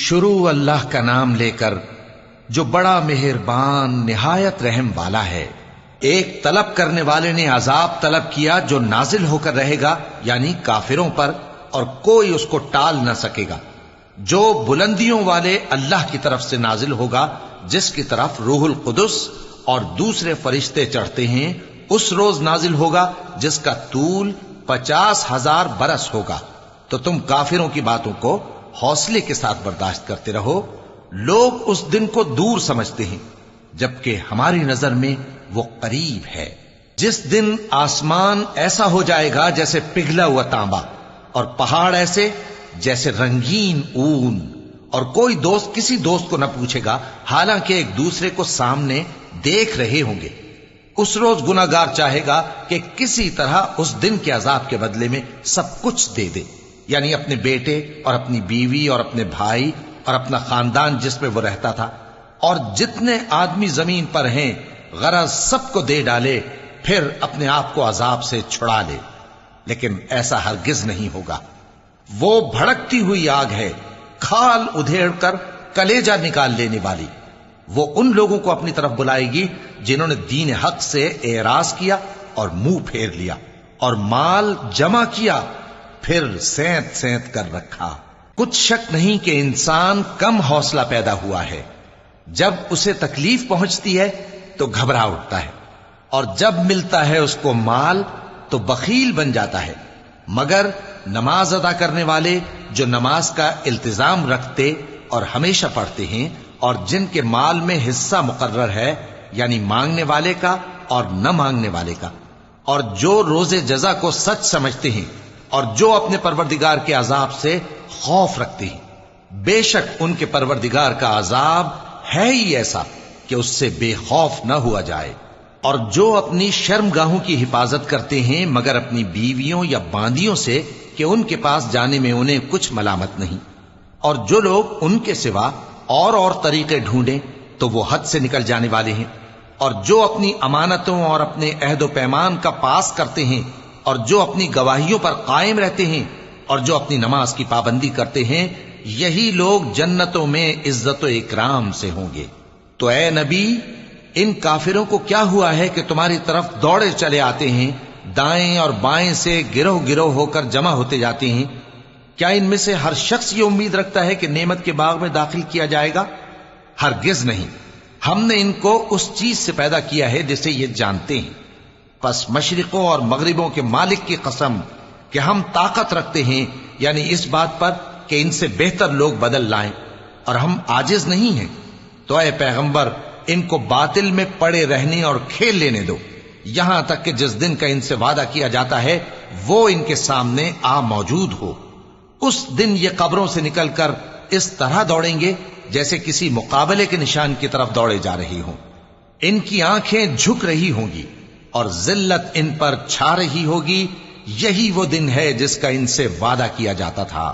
شروع اللہ کا نام لے کر جو بڑا مہربان نہایت رحم والا ہے۔ ایک طلب کرنے والے نے عذاب طلب کیا جو نازل ہو کر رہے گا، یعنی کافروں پر، اور کوئی اس کو ٹال نہ سکے گا، جو بلندیوں والے اللہ کی طرف سے نازل ہوگا، جس کی طرف روح القدس اور دوسرے فرشتے چڑھتے ہیں، اس روز نازل ہوگا جس کا طول 50,000 برس ہوگا۔ تو تم کافروں کی باتوں کو حوصلے کے ساتھ برداشت کرتے رہو۔ لوگ اس دن کو دور سمجھتے ہیں، جبکہ ہماری نظر میں وہ قریب ہے۔ جس دن آسمان ایسا ہو جائے گا جیسے پگھلا ہوا تانبا، اور پہاڑ ایسے جیسے رنگین اون، اور کوئی دوست کسی دوست کو نہ پوچھے گا، حالانکہ ایک دوسرے کو سامنے دیکھ رہے ہوں گے۔ اس روز گناہگار چاہے گا کہ کسی طرح اس دن کے عذاب کے بدلے میں سب کچھ دے دے، یعنی اپنے بیٹے اور اپنی بیوی اور اپنے بھائی اور اپنا خاندان جس میں وہ رہتا تھا، اور جتنے آدمی زمین پر ہیں، غرض سب کو دے ڈالے، پھر اپنے آپ کو عذاب سے چھڑا لے۔ لیکن ایسا ہرگز نہیں ہوگا۔ وہ بھڑکتی ہوئی آگ ہے، کھال ادھیڑ کر کلیجہ نکال لینے والی۔ وہ ان لوگوں کو اپنی طرف بلائے گی جنہوں نے دین حق سے اعراض کیا اور منہ پھیر لیا، اور مال جمع کیا، پھر سینت سینت کر رکھا۔ کچھ شک نہیں کہ انسان کم حوصلہ پیدا ہوا ہے۔ جب اسے تکلیف پہنچتی ہے تو گھبرا اٹھتا ہے، اور جب ملتا ہے اس کو مال تو بخیل بن جاتا ہے۔ مگر نماز ادا کرنے والے جو نماز کا التزام رکھتے اور ہمیشہ پڑھتے ہیں، اور جن کے مال میں حصہ مقرر ہے، یعنی مانگنے والے کا اور نہ مانگنے والے کا، اور جو روز جزا کو سچ سمجھتے ہیں، اور جو اپنے پروردگار کے عذاب سے خوف رکھتے ہیں، بے شک ان کے پروردگار کا عذاب ہے ہی ایسا کہ اس سے بے خوف نہ ہوا جائے۔ اور جو اپنی شرمگاہوں کی حفاظت کرتے ہیں مگر اپنی بیویوں یا باندیوں سے کہ ان کے پاس جانے میں انہیں کچھ ملامت نہیں، اور جو لوگ ان کے سوا اور طریقے ڈھونڈیں تو وہ حد سے نکل جانے والے ہیں، اور جو اپنی امانتوں اور اپنے عہد و پیمان کا پاس کرتے ہیں، اور جو اپنی گواہیوں پر قائم رہتے ہیں، اور جو اپنی نماز کی پابندی کرتے ہیں، یہی لوگ جنتوں میں عزت و اکرام سے ہوں گے۔ تو اے نبی، ان کافروں کو کیا ہوا ہے کہ تمہاری طرف دوڑے چلے آتے ہیں، دائیں اور بائیں سے گروہ گروہ ہو کر جمع ہوتے جاتے ہیں؟ کیا ان میں سے ہر شخص یہ امید رکھتا ہے کہ نعمت کے باغ میں داخل کیا جائے گا؟ ہرگز نہیں۔ ہم نے ان کو اس چیز سے پیدا کیا ہے جسے یہ جانتے ہیں۔ پس مشرقوں اور مغربوں کے مالک کی قسم کہ ہم طاقت رکھتے ہیں، یعنی اس بات پر کہ ان سے بہتر لوگ بدل لائیں، اور ہم عاجز نہیں ہیں۔ تو اے پیغمبر، ان کو باطل میں پڑے رہنے اور کھیل لینے دو، یہاں تک کہ جس دن کا ان سے وعدہ کیا جاتا ہے وہ ان کے سامنے آ موجود ہو۔ اس دن یہ قبروں سے نکل کر اس طرح دوڑیں گے جیسے کسی مقابلے کے نشان کی طرف دوڑے جا رہی ہوں۔ ان کی آنکھیں جھک رہی ہوں گی اور ذلت ان پر چھا رہی ہوگی۔ یہی وہ دن ہے جس کا ان سے وعدہ کیا جاتا تھا۔